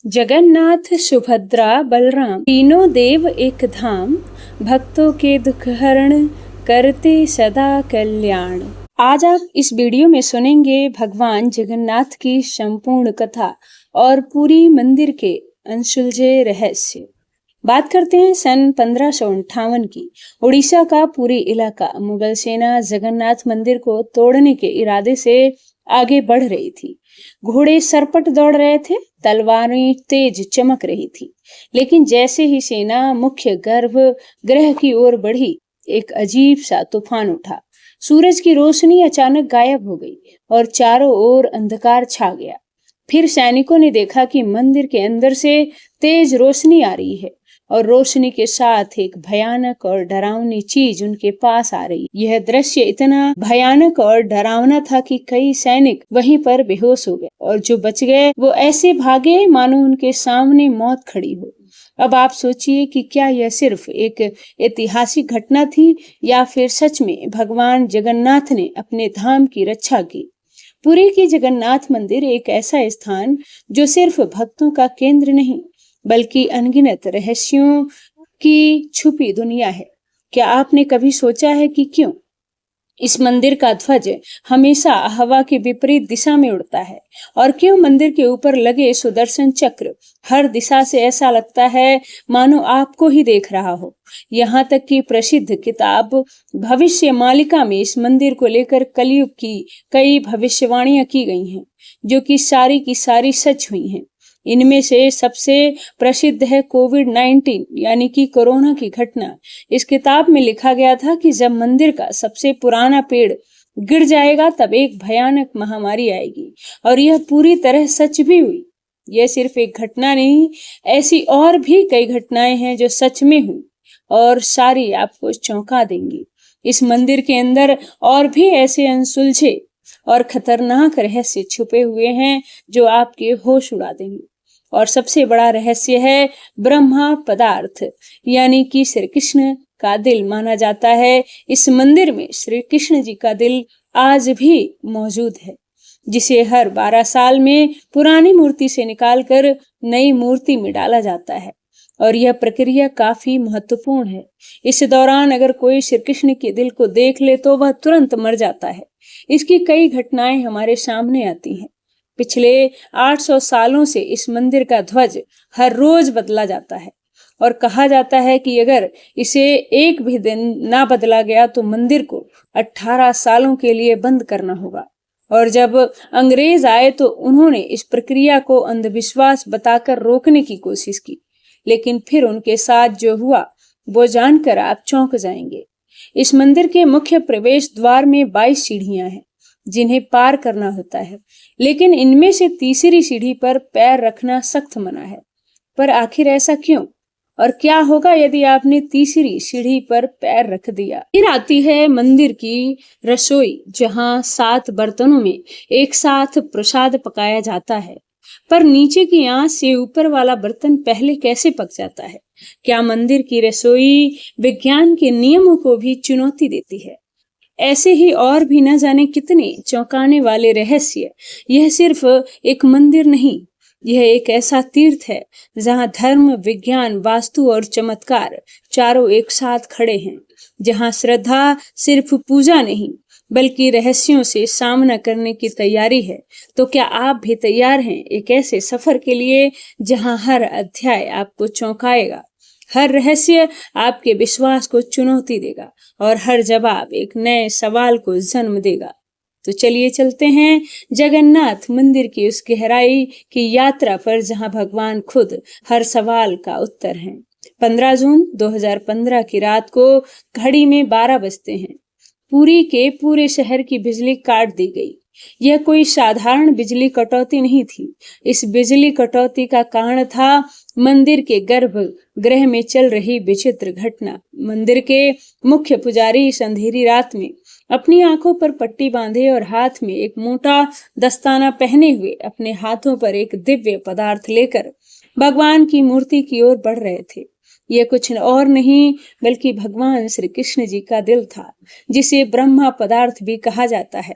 जगन्नाथ सुभद्रा बलराम तीनों देव एक धाम, भक्तों के दुख हरण करते सदा कल्याण। आज आप इस वीडियो में सुनेंगे भगवान जगन्नाथ की संपूर्ण कथा और पूरी मंदिर के अनसुलझे रहस्य। बात करते हैं सन 1558 की। उड़ीसा का पूरी इलाका मुगल सेना जगन्नाथ मंदिर को तोड़ने के इरादे से आगे बढ़ रही थी। घोड़े सरपट दौड़ रहे थे, तलवारें तेज चमक रही थी। लेकिन जैसे ही सेना मुख्य गर्भगृह की ओर बढ़ी, एक अजीब सा तूफान उठा। सूरज की रोशनी अचानक गायब हो गई और चारों ओर अंधकार छा गया। फिर सैनिकों ने देखा कि मंदिर के अंदर से तेज रोशनी आ रही है और रोशनी के साथ एक भयानक और डरावनी चीज उनके पास आ रही। यह दृश्य इतना भयानक और डरावना था कि कई सैनिक वहीं पर बेहोश हो गए और जो बच गए वो ऐसे भागे मानो उनके सामने मौत खड़ी हो। अब आप सोचिए कि क्या यह सिर्फ एक ऐतिहासिक घटना थी या फिर सच में भगवान जगन्नाथ ने अपने धाम की रक्षा की। पुरी की जगन्नाथ मंदिर एक ऐसा स्थान जो सिर्फ भक्तों का केंद्र नहीं बल्कि अनगिनत रहस्यों की छुपी दुनिया है। क्या आपने कभी सोचा है कि क्यों इस मंदिर का ध्वज हमेशा हवा के विपरीत दिशा में उड़ता है और क्यों मंदिर के ऊपर लगे सुदर्शन चक्र हर दिशा से ऐसा लगता है मानो आपको ही देख रहा हो। यहाँ तक कि प्रसिद्ध किताब भविष्य मालिका में इस मंदिर को लेकर कलयुग की कई भविष्यवाणियां की गई हैं, जो कि सारी की सारी सच हुई हैं। इनमें से सबसे प्रसिद्ध है कोविड-19 यानी कि कोरोना की घटना। इस किताब में लिखा गया था कि जब मंदिर का सबसे पुराना पेड़ गिर जाएगा तब एक भयानक महामारी आएगी और यह पूरी तरह सच भी हुई। यह सिर्फ एक घटना नहीं, ऐसी और भी कई घटनाएं हैं जो सच में हुई और सारी आपको चौंका देंगी। इस मंदिर के अंदर और भी ऐसे अनसुलझे और खतरनाक रहस्य छुपे हुए हैं जो आपके होश उड़ा देंगे। और सबसे बड़ा रहस्य है ब्रह्मा पदार्थ, यानी कि श्री कृष्ण का दिल माना जाता है। इस मंदिर में श्री कृष्ण जी का दिल आज भी मौजूद है, जिसे हर 12 साल में पुरानी मूर्ति से निकालकर नई मूर्ति में डाला जाता है और यह प्रक्रिया काफी महत्वपूर्ण है। इस दौरान अगर कोई श्री कृष्ण के दिल को देख ले तो वह तुरंत मर जाता है। इसकी कई घटनाएं हमारे सामने आती हैं। पिछले 800 सालों से इस मंदिर का ध्वज हर रोज बदला जाता है और कहा जाता है कि अगर इसे एक भी दिन ना बदला गया तो मंदिर को 18 सालों के लिए बंद करना होगा। और जब अंग्रेज आए तो उन्होंने इस प्रक्रिया को अंधविश्वास बताकर रोकने की कोशिश की, लेकिन फिर उनके साथ जो हुआ वो जानकर आप चौंक जाएंगे। इस मंदिर के मुख्य प्रवेश द्वार में 22 सीढ़ियां हैं जिन्हें पार करना होता है, लेकिन इनमें से तीसरी सीढ़ी पर पैर रखना सख्त मना है। पर आखिर ऐसा क्यों और क्या होगा यदि आपने तीसरी सीढ़ी पर पैर रख दिया? फिर आती है मंदिर की रसोई, जहां 7 बर्तनों में एक साथ प्रसाद पकाया जाता है। पर नीचे की आंच से ऊपर वाला बर्तन पहले कैसे पक जाता है? क्या मंदिर की रसोई विज्ञान के नियमों को भी चुनौती देती है? ऐसे ही और भी न जाने कितने चौंकाने वाले रहस्य। यह सिर्फ एक मंदिर नहीं, यह एक ऐसा तीर्थ है जहां धर्म, विज्ञान, वास्तु और चमत्कार चारों एक साथ खड़े हैं, जहां श्रद्धा सिर्फ पूजा नहीं बल्कि रहस्यों से सामना करने की तैयारी है। तो क्या आप भी तैयार हैं एक ऐसे सफर के लिए जहां हर अध्याय आपको चौंकाएगा, हर रहस्य आपके विश्वास को चुनौती देगा और हर जवाब एक नए सवाल को जन्म देगा? तो चलिए चलते हैं जगन्नाथ मंदिर की उस गहराई की यात्रा पर जहां भगवान खुद हर सवाल का उत्तर है। 15 जून 2015 की रात को घड़ी में 12 बजते हैं। पुरी के पूरे शहर की बिजली काट दी गई। यह कोई साधारण बिजली कटौती नहीं थी। इस बिजली कटौती का कारण था मंदिर के गर्भगृह में चल रही विचित्र घटना। मंदिर के मुख्य पुजारी इस अंधेरी रात में अपनी आंखों पर पट्टी बांधे और हाथ में एक मोटा दस्ताना पहने हुए अपने हाथों पर एक दिव्य पदार्थ लेकर भगवान की मूर्ति की ओर बढ़ रहे थे। यह कुछ और नहीं बल्कि भगवान श्री कृष्ण जी का दिल था, जिसे ब्रह्मा पदार्थ भी कहा जाता है।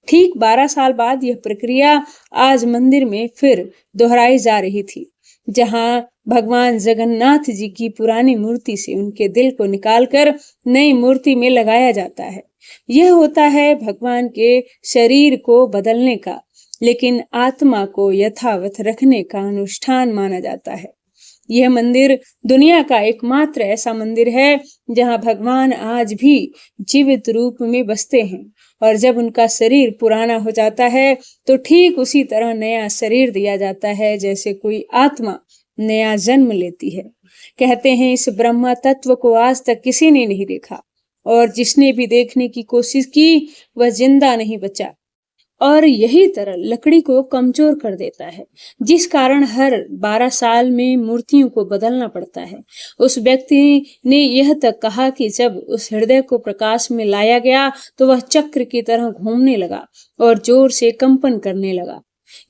ठीक 12 साल बाद यह प्रक्रिया आज मंदिर में फिर दोहराई जा रही थी। जहां भगवान जगन्नाथ जी की पुरानी मूर्ति से उनके दिल को निकालकर नई मूर्ति में लगाया जाता है। यह होता है भगवान के शरीर को बदलने का, लेकिन आत्मा को यथावत रखने का अनुष्ठान माना जाता है। यह मंदिर दुनिया का एकमात्र ऐसा मंदिर है जहां भगवान आज भी जीवित रूप में बसते हैं, और जब उनका शरीर पुराना हो जाता है तो ठीक उसी तरह नया शरीर दिया जाता है जैसे कोई आत्मा नया जन्म लेती है। कहते हैं इस ब्रह्म तत्व को आज तक किसी ने नहीं देखा, और जिसने भी देखने की कोशिश की वह जिंदा नहीं बचा, और यही तरह लकड़ी को कमजोर कर देता है, जिस कारण हर 12 साल में मूर्तियों को बदलना पड़ता है। उस व्यक्ति ने यह तक कहा कि जब उस हृदय को प्रकाश में लाया गया तो वह चक्र की तरह घूमने लगा और जोर से कंपन करने लगा।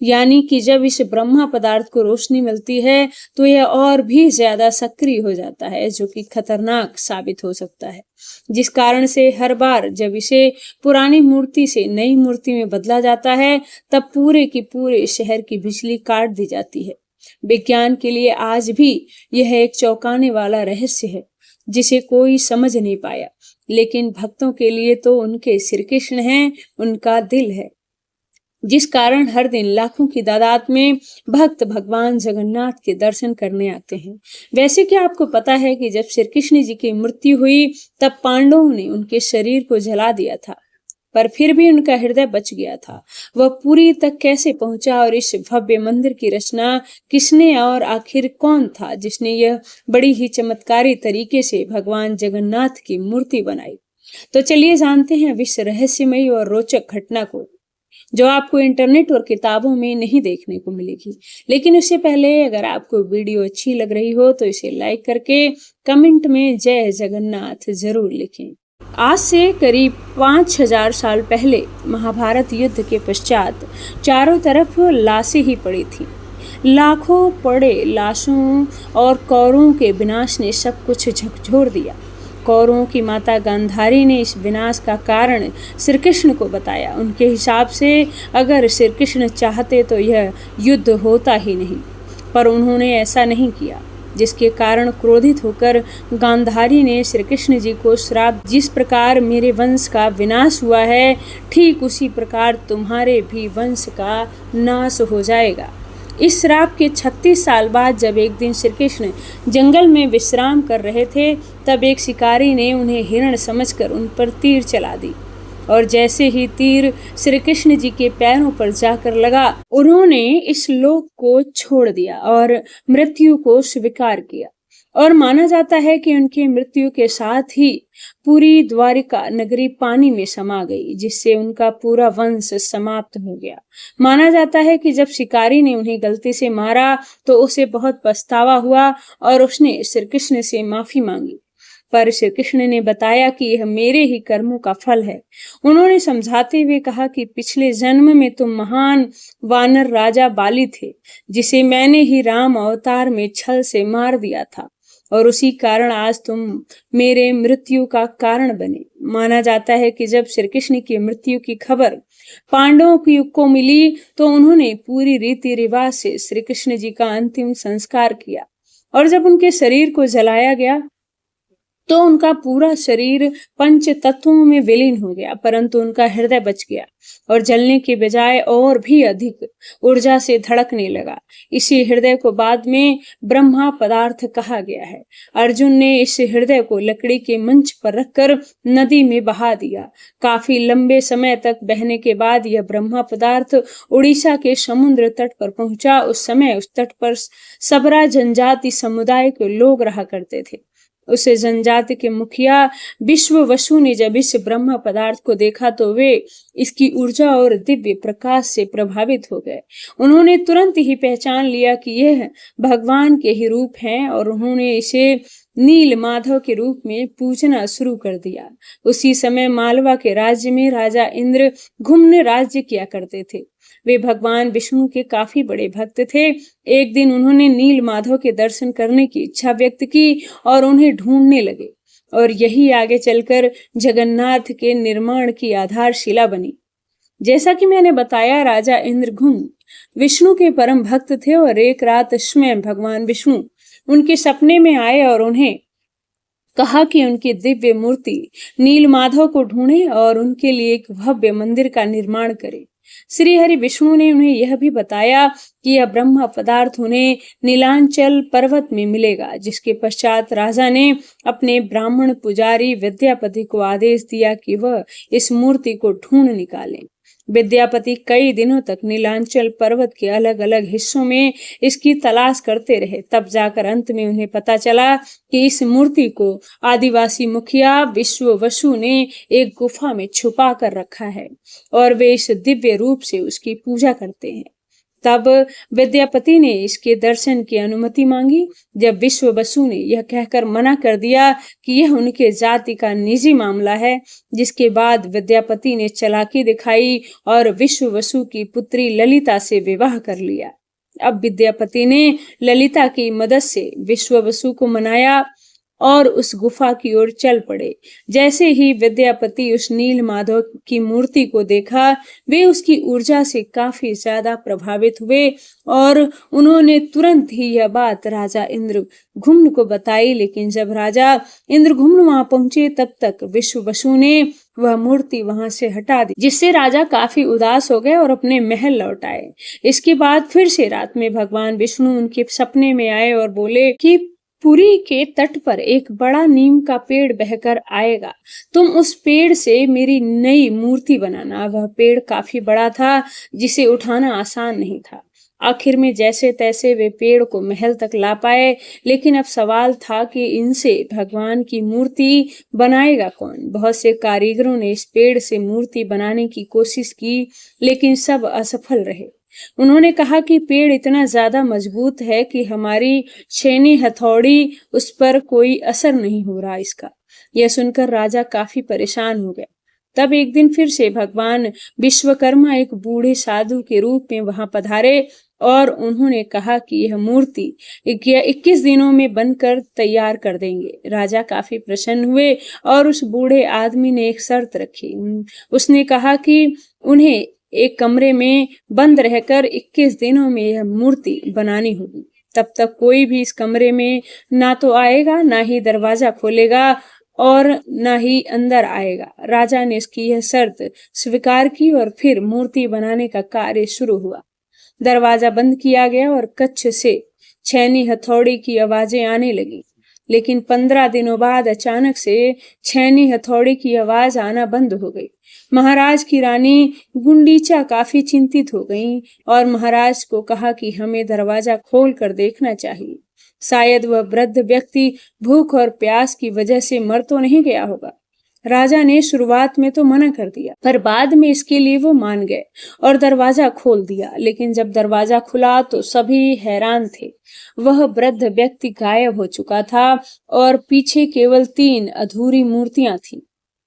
यानी कि जब इस ब्रह्मा पदार्थ को रोशनी मिलती है तो यह और भी ज्यादा सक्रिय हो जाता है, जो कि खतरनाक साबित हो सकता है, जिस कारण से हर बार जब इसे पुरानी मूर्ति से नई मूर्ति में बदला जाता है तब पूरे की पूरे शहर की बिजली काट दी जाती है। विज्ञान के लिए आज भी यह एक चौंकाने वाला रहस्य है जिसे कोई समझ नहीं पाया, लेकिन भक्तों के लिए तो उनके श्री कृष्ण हैं, उनका दिल है, जिस कारण हर दिन लाखों की तादाद में भक्त भगवान जगन्नाथ के दर्शन करने आते हैं। वैसे क्या आपको पता है कि जब श्री कृष्ण जी की मृत्यु हुई तब पांडवों ने उनके शरीर को जला दिया था, पर फिर भी उनका हृदय बच गया था। वह पुरी तक कैसे पहुंचा और इस भव्य मंदिर की रचना किसने और आखिर कौन था जिसने यह बड़ी ही चमत्कारी तरीके से भगवान जगन्नाथ की मूर्ति बनाई? तो चलिए जानते हैं इस रहस्यमयी और रोचक घटना को, जो आपको इंटरनेट और किताबों में नहीं देखने को मिलेगी। लेकिन उससे पहले अगर आपको वीडियो अच्छी लग रही हो तो इसे लाइक करके कमेंट में जय जगन्नाथ जरूर लिखें। आज से करीब 5000 साल पहले महाभारत युद्ध के पश्चात चारों तरफ लाशें ही पड़ी थी। लाखों पड़े लाशों और कौरवों के विनाश ने सब कुछ झकझोर दिया। कौरवों की माता गांधारी ने इस विनाश का कारण श्री कृष्ण को बताया। उनके हिसाब से अगर श्री कृष्ण चाहते तो यह युद्ध होता ही नहीं, पर उन्होंने ऐसा नहीं किया, जिसके कारण क्रोधित होकर गांधारी ने श्री कृष्ण जी को श्राप, जिस प्रकार मेरे वंश का विनाश हुआ है ठीक उसी प्रकार तुम्हारे भी वंश का नाश हो जाएगा। इस श्राप के 36 साल बाद जब एक दिन श्री कृष्ण जंगल में विश्राम कर रहे थे तब एक शिकारी ने उन्हें हिरण समझकर उन पर तीर चला दी, और जैसे ही तीर श्री कृष्ण जी के पैरों पर जाकर लगा उन्होंने इस लोक को छोड़ दिया और मृत्यु को स्वीकार किया। और माना जाता है कि उनकी मृत्यु के साथ ही पूरी द्वारिका नगरी पानी में समा गई, जिससे उनका पूरा वंश समाप्त हो गया। माना जाता है कि जब शिकारी ने उन्हें गलती से मारा तो उसे बहुत पछतावा हुआ और उसने श्री कृष्ण से माफी मांगी, पर श्री कृष्ण ने बताया कि यह मेरे ही कर्मों का फल है। उन्होंने समझाते हुए कहा कि पिछले जन्म में तुम महान वानर राजा बाली थे, जिसे मैंने ही राम अवतार में छल से मार दिया था, और उसी कारण आज तुम मेरे मृत्यु का कारण बने। माना जाता है कि जब श्री कृष्ण की मृत्यु की खबर पांडवों को मिली तो उन्होंने पूरी रीति रिवाज से श्री कृष्ण जी का अंतिम संस्कार किया, और जब उनके शरीर को जलाया गया तो उनका पूरा शरीर पंच तत्वों में विलीन हो गया, परंतु उनका हृदय बच गया और जलने के बजाय और भी अधिक ऊर्जा से धड़कने लगा। इसी हृदय को बाद में ब्रह्मा पदार्थ कहा गया है। अर्जुन ने इस हृदय को लकड़ी के मंच पर रखकर नदी में बहा दिया। काफी लंबे समय तक बहने के बाद यह ब्रह्मा पदार्थ उड़ीसा के समुद्र तट पर पहुंचा। उस समय उस तट पर सबरा जनजाति समुदाय के लोग रहा करते थे। उस जनजाति के मुखिया विश्व वसु ने जब इस ब्रह्म पदार्थ को देखा तो वे इसकी ऊर्जा और दिव्य प्रकाश से प्रभावित हो गए। उन्होंने तुरंत ही पहचान लिया कि यह भगवान के ही रूप हैं और उन्होंने इसे नील माधव के रूप में पूजना शुरू कर दिया। उसी समय मालवा के राज्य में राजा इंद्र घुम्न राज्य किया करते थे। वे भगवान विष्णु के काफी बड़े भक्त थे। एक दिन उन्होंने नील माधव के दर्शन करने की इच्छा व्यक्त की और उन्हें ढूंढने लगे, और यही आगे चलकर जगन्नाथ के निर्माण की आधारशिला बनी। जैसा कि मैंने बताया, राजा इंद्रघुम्न विष्णु के परम भक्त थे और एक रात स्वयं भगवान विष्णु उनके सपने में आए और उन्हें कहा कि उनकी दिव्य मूर्ति नीलमाधव को ढूंढे और उनके लिए एक भव्य मंदिर का निर्माण करे। श्री हरि विष्णु ने उन्हें यह भी बताया कि यह ब्रह्म पदार्थ उन्हें नीलांचल पर्वत में मिलेगा। जिसके पश्चात राजा ने अपने ब्राह्मण पुजारी विद्यापति को आदेश दिया कि वह इस मूर्ति को ढूंढ निकालें। विद्यापति कई दिनों तक नीलांचल पर्वत के अलग अलग हिस्सों में इसकी तलाश करते रहे। तब जाकर अंत में उन्हें पता चला कि इस मूर्ति को आदिवासी मुखिया विश्ववसु ने एक गुफा में छुपा कर रखा है और वे इस दिव्य रूप से उसकी पूजा करते हैं। तब विद्यापति ने इसके दर्शन की अनुमति मांगी। जब विश्ववसु ने यह कहकर मना कर दिया कि यह उनके जाति का निजी मामला है, जिसके बाद विद्यापति ने चालाकी दिखाई और विश्ववसु की पुत्री ललिता से विवाह कर लिया। अब विद्यापति ने ललिता की मदद से विश्ववसु को मनाया और उस गुफा की ओर चल पड़े। जैसे ही विद्यापति उस नील माधव की मूर्ति को देखा, वे उसकी ऊर्जा से काफी ज्यादा प्रभावित हुए और उन्होंने तुरंत ही यह बात राजा इंद्रघुम्न को बताई। लेकिन जब राजा इंद्रघुम्न वहां पहुंचे, तब तक विश्ववसु ने वह मूर्ति वहां से हटा दी, जिससे राजा काफी उदास हो गए और अपने महल लौट आए। इसके बाद फिर से रात में भगवान विष्णु उनके सपने में आए और बोले कि पुरी के तट पर एक बड़ा नीम का पेड़ बहकर आएगा, तुम उस पेड़ से मेरी नई मूर्ति बनाना। वह पेड़ काफी बड़ा था, जिसे उठाना आसान नहीं था। आखिर में जैसे तैसे वे पेड़ को महल तक ला पाए, लेकिन अब सवाल था कि इनसे भगवान की मूर्ति बनाएगा कौन। बहुत से कारीगरों ने इस पेड़ से मूर्ति बनाने की कोशिश की, लेकिन सब असफल रहे। उन्होंने कहा कि पेड़ इतना ज्यादा मजबूत है कि हमारी छेनी हथौड़ी उस पर कोई असर नहीं हो रहा इसका। यह सुनकर राजा काफी परेशान हो गया। तब एक दिन फिर से भगवान विश्वकर्मा एक बूढ़े साधु के रूप में वहां पधारे और उन्होंने कहा कि यह मूर्ति 21 दिनों में बनकर तैयार कर देंगे। राजा काफी प्रसन्न हुए और उस बूढ़े आदमी ने एक शर्त रखी। उसने कहा कि उन्हें एक कमरे में बंद रहकर 21 दिनों में यह मूर्ति बनानी होगी। तब तक कोई भी इस कमरे में ना तो आएगा, ना ही दरवाजा खोलेगा और ना ही अंदर आएगा। राजा ने इसकी यह शर्त स्वीकार की और फिर मूर्ति बनाने का कार्य शुरू हुआ। दरवाजा बंद किया गया और कक्ष से छेनी हथौड़ी की आवाजें आने लगी। लेकिन 15 दिनों बाद अचानक से छेनी हथौड़ी की आवाज आना बंद हो गई। महाराज की रानी गुंडीचा काफी चिंतित हो गईं और महाराज को कहा कि हमें दरवाजा खोल कर देखना चाहिए। शायद वह वृद्ध व्यक्ति भूख और प्यास की वजह से मर तो नहीं गया होगा। राजा ने शुरुआत में तो मना कर दिया, पर बाद में इसके लिए वो मान गए और दरवाजा खोल दिया। लेकिन जब दरवाजा खुला तो सभी हैरान थे। वह वृद्ध व्यक्ति गायब हो चुका था और पीछे केवल 3 अधूरी मूर्तियां थीं।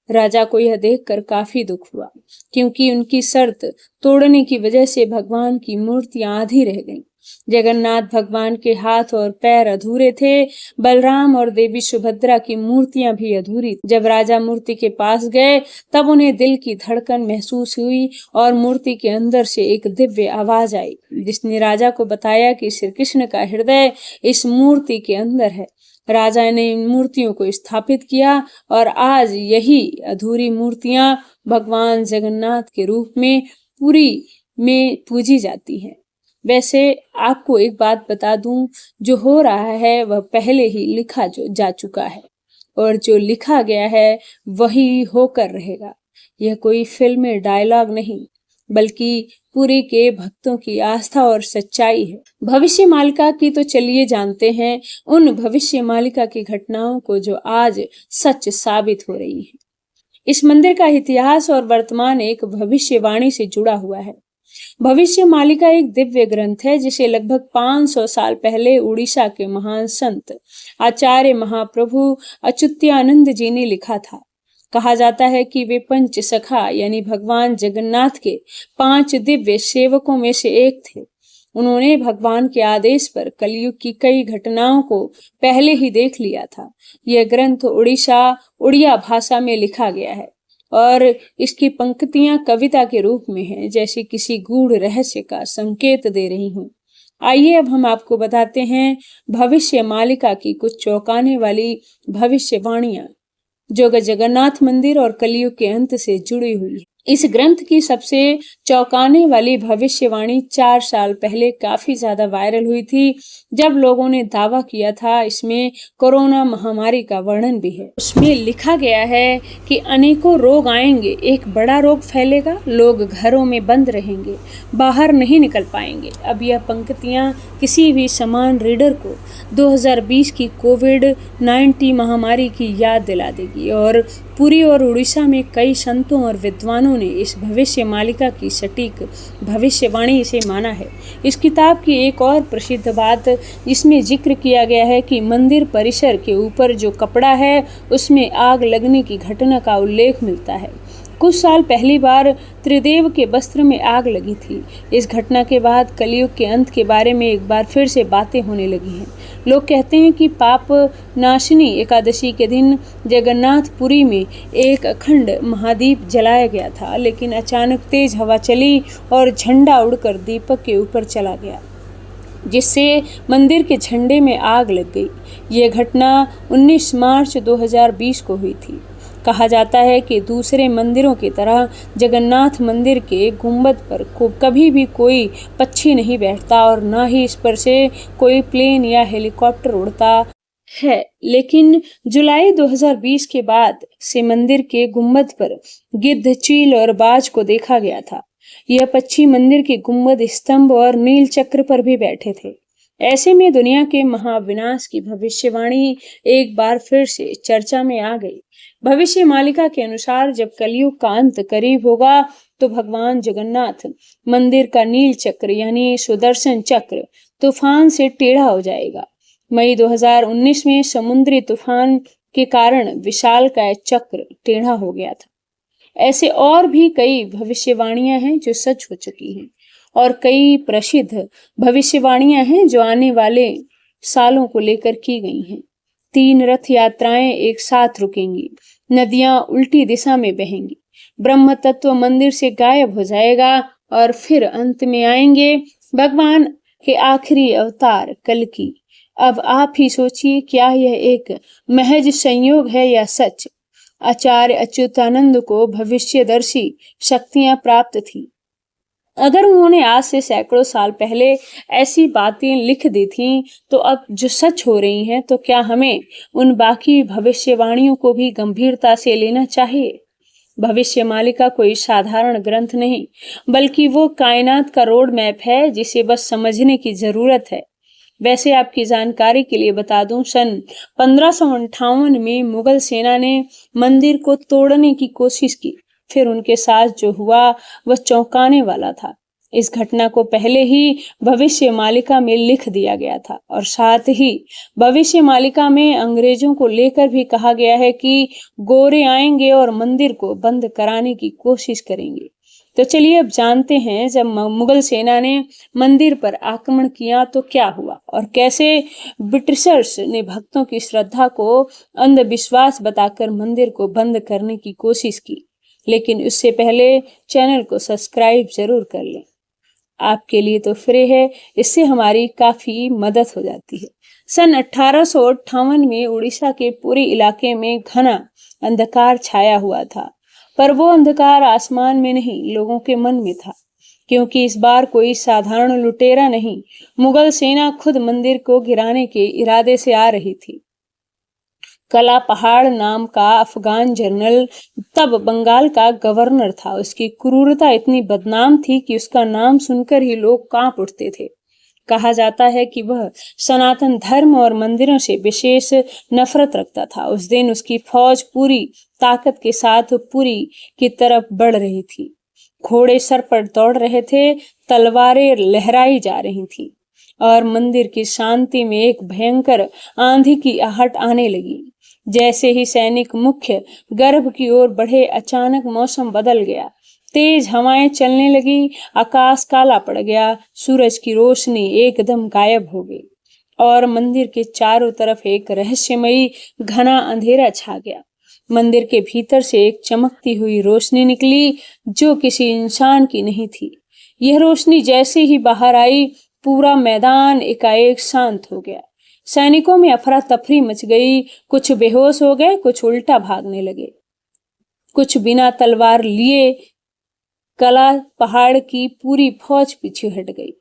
राजा को यह देखकर काफी दुख हुआ, क्योंकि उनकी शर्त तोड़ने की वजह से भगवान की मूर्तियां आधी रह गईं। जगन्नाथ भगवान के हाथ और पैर अधूरे थे। बलराम और देवी सुभद्रा की मूर्तियां भी अधूरी। जब राजा मूर्ति के पास गए, तब उन्हें दिल की धड़कन महसूस हुई और मूर्ति के अंदर से एक दिव्य आवाज आई, जिसने राजा को बताया कि श्री कृष्ण का हृदय इस मूर्ति के अंदर है। राजा ने इन मूर्तियों को स्थापित किया और आज यही अधूरी मूर्तियां भगवान जगन्नाथ के रूप में पुरी में पूजी जाती हैं। वैसे आपको एक बात बता दूं, जो हो रहा है वह पहले ही लिखा जा चुका है और जो लिखा गया है वही होकर रहेगा। यह कोई फिल्मी डायलॉग नहीं, बल्कि पुरी के भक्तों की आस्था और सच्चाई है। भविष्य मालिका की तो चलिए जानते हैं उन भविष्य मालिका की घटनाओं को जो आज सच साबित हो रही है। इस मंदिर का इतिहास और वर्तमान एक भविष्यवाणी से जुड़ा हुआ है। भविष्य मालिका एक दिव्य ग्रंथ है, जिसे लगभग 500 साल पहले उड़ीसा के महान संत आचार्य महाप्रभु अच्युतानंद जी ने लिखा था। कहा जाता है कि वे पंच सखा यानी भगवान जगन्नाथ के 5 दिव्य सेवकों में से एक थे। उन्होंने भगवान के आदेश पर कलयुग की कई घटनाओं को पहले ही देख लिया था। यह ग्रंथ उड़िया भाषा में लिखा गया है। और इसकी पंक्तियां कविता के रूप में हैं, जैसे किसी गूढ़ रहस्य का संकेत दे रही हूं। आइए अब हम आपको बताते हैं भविष्य मालिका की कुछ चौंकाने वाली भविष्यवाणियां जो जगन्नाथ मंदिर और कलयुग के अंत से जुड़ी हुई है। इस ग्रंथ की सबसे चौंकाने वाली भविष्यवाणी 4 साल पहले काफी ज्यादा वायरल हुई थी, जब लोगों ने दावा किया था इसमें कोरोना महामारी का वर्णन भी है। उसमें लिखा गया है कि अनेकों रोग आएंगे, एक बड़ा रोग फैलेगा, लोग घरों में बंद रहेंगे, बाहर नहीं निकल पाएंगे। अब यह पंक्तियां किसी भी समान रीडर को 2020 की कोविड-19 महामारी की याद दिला देगी और पुरी और उड़ीसा में कई संतों और विद्वानों ने इस भविष्य मालिका की सटीक भविष्यवाणी से माना है। इस किताब की एक और प्रसिद्ध बात इसमें जिक्र किया गया है कि मंदिर परिसर के ऊपर जो कपड़ा है उसमें आग लगने की घटना का उल्लेख मिलता है। कुछ साल पहली बार त्रिदेव के वस्त्र में आग लगी थी। इस घटना के बाद कलयुग के अंत के बारे में एक बार फिर से बातें होने लगी हैं। लोग कहते हैं कि पाप नाशिनी एकादशी के दिन जगन्नाथपुरी में एक अखंड महादीप जलाया गया था, लेकिन अचानक तेज हवा चली और झंडा उड़कर दीपक के ऊपर चला गया, जिससे मंदिर के झंडे में आग लग गई। यह घटना 19 मार्च 2020 को हुई थी। कहा जाता है कि दूसरे मंदिरों की तरह जगन्नाथ मंदिर के गुंबद पर कभी भी कोई पक्षी नहीं बैठता और न ही इस पर से कोई प्लेन या हेलीकॉप्टर उड़ता है, लेकिन जुलाई 2020 के बाद से मंदिर के गुंबद पर गिद्ध, चील और बाज को देखा गया था। यह पक्षी मंदिर के गुंबद, स्तंभ और नील चक्र पर भी बैठे थे। ऐसे में दुनिया के महाविनाश की भविष्यवाणी एक बार फिर से चर्चा में आ गई। भविष्य मालिका के अनुसार जब कलयुग का अंत करीब होगा तो भगवान जगन्नाथ मंदिर का नील चक्र यानी सुदर्शन चक्र तूफान से टेढ़ा हो जाएगा। मई 2019 में समुद्री तूफान के कारण विशालकाय चक्र टेढ़ा हो गया था। ऐसे और भी कई भविष्यवाणियां हैं जो सच हो चुकी हैं और कई प्रसिद्ध भविष्यवाणियां हैं जो आने वाले सालों को लेकर की गई हैं। 3 रथ यात्राएं एक साथ रुकेंगी, नदियां उल्टी दिशा में बहेंगी, ब्रह्म तत्व मंदिर से गायब हो जाएगा और फिर अंत में आएंगे भगवान के आखिरी अवतार कल्कि। अब आप ही सोचिए, क्या यह एक महज संयोग है या सच? आचार्य अच्युतानंद को भविष्यदर्शी शक्तियां प्राप्त थी। अगर उन्होंने आज से सैकड़ों साल पहले ऐसी बातें लिख दी थीं, तो अब जो सच हो रही हैं, तो क्या हमें उन बाकी भविष्यवाणियों को भी गंभीरता से लेना चाहिए? भविष्य मालिका कोई साधारण ग्रंथ नहीं, बल्कि वो कायनात का रोड मैप है जिसे बस समझने की जरूरत है। वैसे आपकी जानकारी के लिए बता दूं, सन 1558 में मुगल सेना ने मंदिर को तोड़ने की कोशिश की। फिर उनके साथ जो हुआ वह चौंकाने वाला था। इस घटना को पहले ही भविष्य मालिका में लिख दिया गया था और साथ ही भविष्य मालिका में अंग्रेजों को लेकर भी कहा गया है कि गोरे आएंगे और मंदिर को बंद कराने की कोशिश करेंगे। तो चलिए अब जानते हैं, जब मुगल सेना ने मंदिर पर आक्रमण किया तो क्या हुआ और कैसे ब्रिटिशर्स ने भक्तों की श्रद्धा को अंधविश्वास बताकर मंदिर को बंद करने की कोशिश की। लेकिन उससे पहले चैनल को सब्सक्राइब जरूर कर लें, आपके लिए तो फ्री है, इससे हमारी काफी मदद हो जाती है। सन 1858 में उड़ीसा के पूरे इलाके में घना अंधकार छाया हुआ था, पर वो अंधकार आसमान में नहीं, लोगों के मन में था, क्योंकि इस बार कोई साधारण लुटेरा नहीं, मुगल सेना खुद मंदिर को गिराने के इरादे से आ रही थी। कला पहाड़ नाम का अफगान जनरल तब बंगाल का गवर्नर था। उसकी क्रूरता इतनी बदनाम थी कि उसका नाम सुनकर ही लोग कांप उठते थे। कहा जाता है कि वह सनातन धर्म और मंदिरों से विशेष नफरत रखता था। उस दिन उसकी फौज पूरी ताकत के साथ पुरी की तरफ बढ़ रही थी। घोड़े सर पर दौड़ रहे थे, तलवारें लहराई जा रही थी और मंदिर की शांति में एक भयंकर आंधी की आहट आने लगी। जैसे ही सैनिक मुख्य गर्भ की ओर बढ़े, अचानक मौसम बदल गया। तेज हवाएं चलने लगी, आकाश काला पड़ गया, सूरज की रोशनी एकदम गायब हो गई और मंदिर के चारों तरफ एक रहस्यमयी घना अंधेरा छा गया। मंदिर के भीतर से एक चमकती हुई रोशनी निकली जो किसी इंसान की नहीं थी। यह रोशनी जैसे ही बाहर आई, पूरा मैदान एकाएक शांत हो गया। सैनिकों में अफरा तफरी मच गई। कुछ बेहोश हो गए, कुछ उल्टा भागने लगे, कुछ बिना तलवार लिए कला पहाड़ की पूरी फौज पीछे हट गई।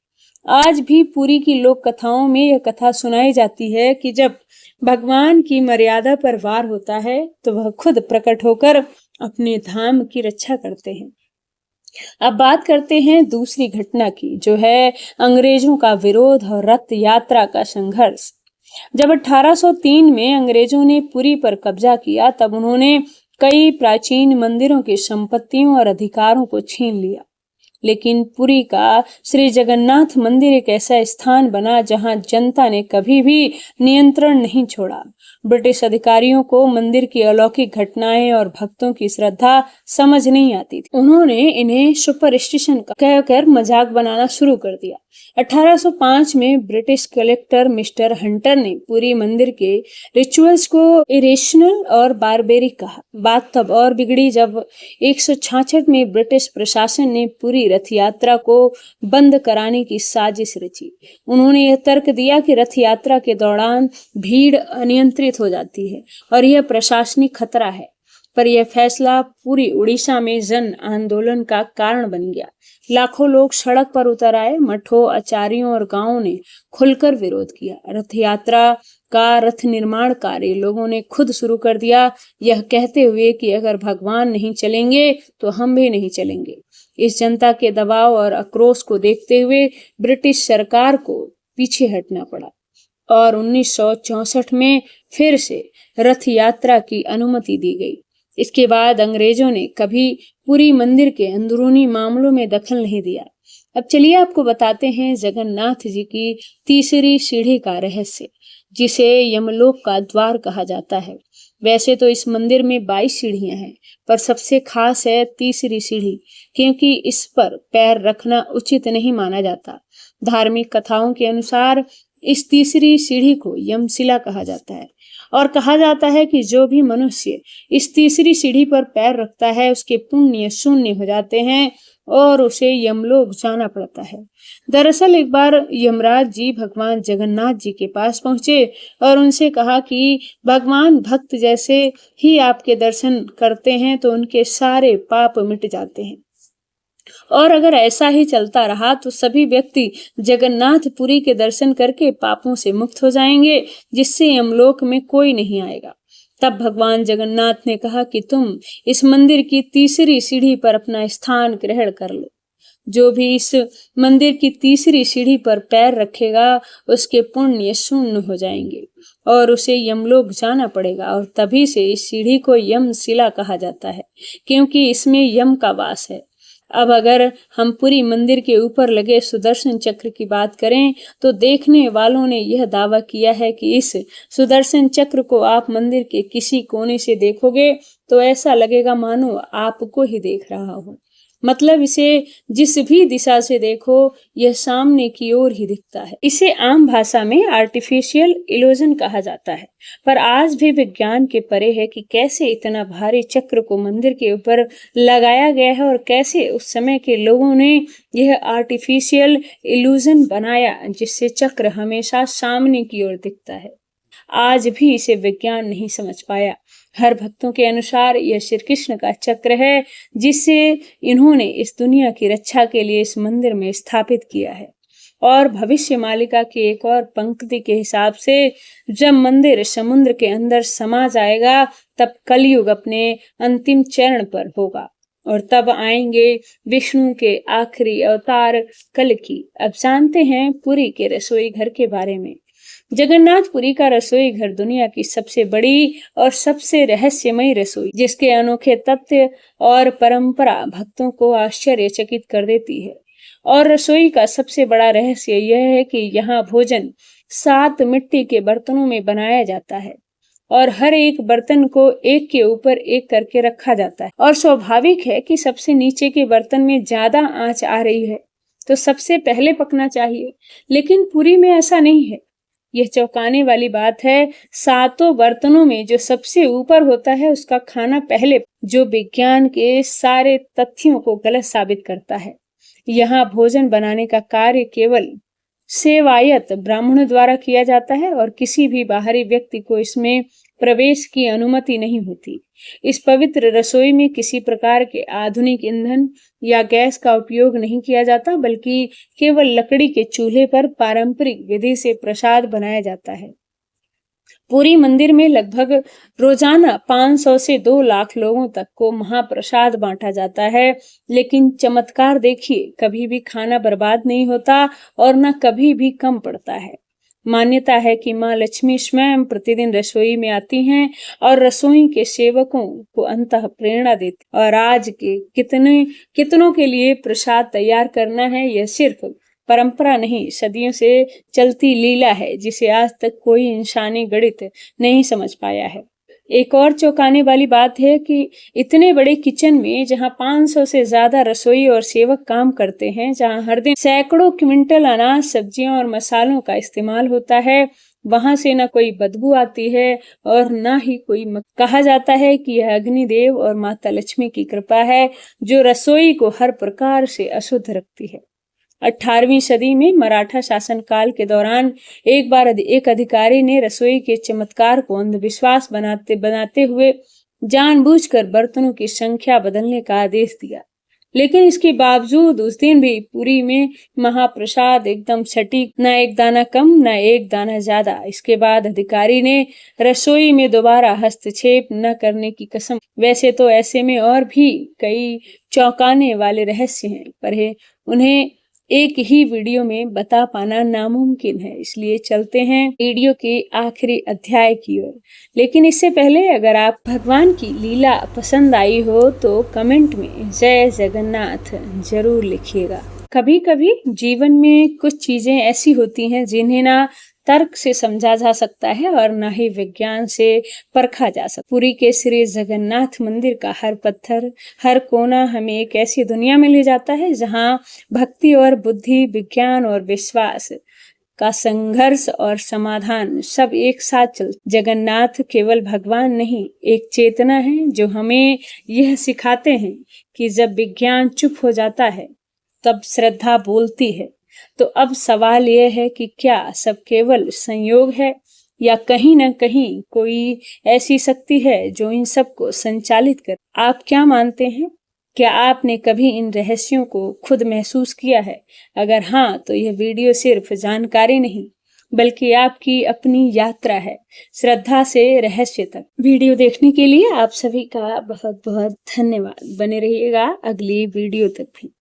आज भी पुरी की लोक कथाओं में यह कथा सुनाई जाती है कि जब भगवान की मर्यादा पर वार होता है तो वह खुद प्रकट होकर अपने धाम की रक्षा करते हैं। अब बात करते हैं दूसरी घटना की, जो है अंग्रेजों का विरोध और रथ यात्रा का संघर्ष। जब 1803 में अंग्रेजों ने पुरी पर कब्जा किया, तब उन्होंने कई प्राचीन मंदिरों की संपत्तियों और अधिकारों को छीन लिया। लेकिन पुरी का श्री जगन्नाथ मंदिर एक ऐसा स्थान बना जहां जनता ने कभी भी नियंत्रण नहीं छोड़ा। ब्रिटिश अधिकारियों को मंदिर की अलौकिक घटनाएं और भक्तों की श्रद्धा समझ नहीं आती थी। उन्होंने इन्हें सुपरस्टिशन कहकर मजाक बनाना शुरू कर दिया। 1805 में ब्रिटिश कलेक्टर मिस्टर हंटर ने पुरी मंदिर के रिचुअल्स को इरेशनल और बारबेरिक कहा। बात तब और बिगड़ी जब 166 में ब्रिटिश प्रशासन ने पुरी रथ यात्रा को बंद कराने की साजिश रची। उन्होंने यह तर्क दिया कि रथ यात्रा के दौरान भीड़ अनियंत्रित हो जाती है और यह प्रशासनिक खतरा है। पर यह फैसला पूरी उड़ीसा में जन आंदोलन का कारण बन गया। लाखों लोग सड़क पर उतर आए। मठों, आचार्यों और गांवों ने खुलकर विरोध किया। रथ यात्रा का रथ निर्माण कार्य लोगों ने खुद शुरू कर दिया, यह कहते हुए कि अगर भगवान नहीं चलेंगे तो हम भी नहीं चलेंगे। इस जनता के दबाव और आक्रोश को देखते हुए ब्रिटिश सरकार को पीछे हटना पड़ा और 1964 में फिर से रथ यात्रा की अनुमति दी गई। इसके बाद अंग्रेजों ने कभी पुरी मंदिर के अंदरूनी मामलों में दखल नहीं दिया। अब चलिए आपको बताते हैं जगन्नाथ जी की तीसरी सीढ़ी का रहस्य, जिसे यमलोक का द्वार कहा जाता है। वैसे तो इस मंदिर में 22 सीढ़ियां हैं, पर सबसे खास है तीसरी सीढ़ी, क्योंकि इस पर पैर रखना उचित नहीं माना जाता। धार्मिक कथाओं के अनुसार इस तीसरी सीढ़ी को यमशिला कहा जाता है और कहा जाता है कि जो भी मनुष्य इस तीसरी सीढ़ी पर पैर रखता है उसके पुण्य शून्य हो जाते हैं और उसे यमलोक जाना पड़ता है। दरअसल एक बार यमराज जी भगवान जगन्नाथ जी के पास पहुंचे और उनसे कहा कि भगवान भक्त जैसे ही आपके दर्शन करते हैं तो उनके सारे पाप मिट जाते हैं, और अगर ऐसा ही चलता रहा तो सभी व्यक्ति जगन्नाथपुरी के दर्शन करके पापों से मुक्त हो जाएंगे, जिससे यमलोक में कोई नहीं आएगा। तब भगवान जगन्नाथ ने कहा कि तुम इस मंदिर की तीसरी सीढ़ी पर अपना स्थान ग्रहण कर लो। जो भी इस मंदिर की तीसरी सीढ़ी पर पैर रखेगा उसके पुण्य शून्य हो जाएंगे और उसे यमलोक जाना पड़ेगा, और तभी से इस सीढ़ी को यमशिला कहा जाता है, क्योंकि इसमें यम का वास है। अब अगर हम पुरी मंदिर के ऊपर लगे सुदर्शन चक्र की बात करें तो देखने वालों ने यह दावा किया है कि इस सुदर्शन चक्र को आप मंदिर के किसी कोने से देखोगे तो ऐसा लगेगा मानो आपको ही देख रहा हो। मतलब इसे जिस भी दिशा से देखो यह सामने की ओर ही दिखता है। इसे आम भाषा में आर्टिफिशियल इल्यूजन कहा जाता है, पर आज भी विज्ञान के परे है कि कैसे इतना भारी चक्र को मंदिर के ऊपर लगाया गया है और कैसे उस समय के लोगों ने यह आर्टिफिशियल इल्यूजन बनाया जिससे चक्र हमेशा सामने की ओर दिखता है। आज भी इसे विज्ञान नहीं समझ पाया। हर भक्तों के अनुसार यह श्री कृष्ण का चक्र है जिसे इन्होंने इस दुनिया की रक्षा के लिए इस मंदिर में स्थापित किया है। और भविष्य मालिका की एक और पंक्ति के हिसाब से जब मंदिर समुद्र के अंदर समा जाएगा तब कलयुग अपने अंतिम चरण पर होगा और तब आएंगे विष्णु के आखिरी अवतार कल्कि। अब जानते हैं पुरी के रसोई घर के बारे में। जगन्नाथपुरी का रसोई घर दुनिया की सबसे बड़ी और सबसे रहस्यमयी रसोई, जिसके अनोखे तथ्य और परंपरा भक्तों को आश्चर्यचकित कर देती है। और रसोई का सबसे बड़ा रहस्य यह है कि यहाँ भोजन 7 मिट्टी के बर्तनों में बनाया जाता है और हर एक बर्तन को एक के ऊपर एक करके रखा जाता है। और स्वाभाविक है कि सबसे नीचे के बर्तन में ज्यादा आंच आ रही है तो सबसे पहले पकना चाहिए, लेकिन पुरी में ऐसा नहीं है। यह चौंकाने वाली बात है। सातों बर्तनों में जो सबसे ऊपर होता है उसका खाना पहले, जो विज्ञान के सारे तथ्यों को गलत साबित करता है। यहाँ भोजन बनाने का कार्य केवल सेवायत ब्राह्मणों द्वारा किया जाता है और किसी भी बाहरी व्यक्ति को इसमें प्रवेश की अनुमति नहीं होती। इस पवित्र रसोई में किसी प्रकार के आधुनिक ईंधन या गैस का उपयोग नहीं किया जाता, बल्कि केवल लकड़ी के चूल्हे पर पारंपरिक विधि से प्रसाद बनाया जाता है। पूरी मंदिर में लगभग रोजाना 500 से 2 लाख लोगों तक को महाप्रसाद बांटा जाता है। लेकिन चमत्कार देखिए, कभी भी खाना बर्बाद नहीं होता और न कभी भी कम पड़ता है। मान्यता है कि माँ लक्ष्मी स्वयं प्रतिदिन रसोई में आती हैं और रसोई के सेवकों को अंतः प्रेरणा देती, और आज के कितनों के लिए प्रसाद तैयार करना है, यह सिर्फ परंपरा नहीं, सदियों से चलती लीला है जिसे आज तक कोई इंसानी गणित नहीं समझ पाया है। एक और चौंकाने वाली बात है कि इतने बड़े किचन में, जहां 500 से ज्यादा रसोई और सेवक काम करते हैं, जहां हर दिन सैकड़ों क्विंटल अनाज, सब्जियां और मसालों का इस्तेमाल होता है, वहां से न कोई बदबू आती है और न ही कोई कहा जाता है कि यह अग्निदेव और माता लक्ष्मी की कृपा है जो रसोई को हर प्रकार से अशुद्ध रखती है। 18वीं सदी में मराठा शासनकाल के दौरान एक बार एक अधिकारी ने रसोई के चमत्कार को अंधविश्वास बनाते हुए जानबूझकर बर्तनों की संख्या बदलने का आदेश दिया। लेकिन इसके बावजूद उस दिन भी पुरी में महाप्रसाद एकदम सटीक, न एक दाना कम न एक दाना ज्यादा। इसके बाद अधिकारी ने रसोई में दोबारा हस्तक्षेप न करने की कसम। वैसे तो ऐसे में और भी कई चौंकाने वाले रहस्य हैं, पर उन्हें एक ही वीडियो में बता पाना नामुमकिन है। इसलिए चलते हैं वीडियो के आखिरी अध्याय की ओर। लेकिन इससे पहले अगर आप भगवान की लीला पसंद आई हो तो कमेंट में जय जगन्नाथ जरूर लिखिएगा। कभी कभी जीवन में कुछ चीजें ऐसी होती हैं जिन्हें ना तर्क से समझा जा सकता है और न ही विज्ञान से परखा जा सकता। पुरी के श्री जगन्नाथ मंदिर का हर पत्थर, हर कोना हमें एक ऐसी दुनिया में ले जाता है जहां भक्ति और बुद्धि, विज्ञान और विश्वास का संघर्ष और समाधान सब एक साथ चलते। जगन्नाथ केवल भगवान नहीं, एक चेतना है जो हमें यह सिखाते हैं कि जब विज्ञान चुप हो जाता है तब श्रद्धा बोलती है। तो अब सवाल यह है कि क्या सब केवल संयोग है या कहीं न कहीं कोई ऐसी शक्ति है जो इन सब को संचालित कर। आप क्या मानते हैं? क्या आपने कभी इन रहस्यों को खुद महसूस किया है? अगर हाँ, तो यह वीडियो सिर्फ जानकारी नहीं बल्कि आपकी अपनी यात्रा है श्रद्धा से रहस्य तक। वीडियो देखने के लिए आप सभी का बहुत बहुत धन्यवाद। बने रहिएगा अगली वीडियो तक भी।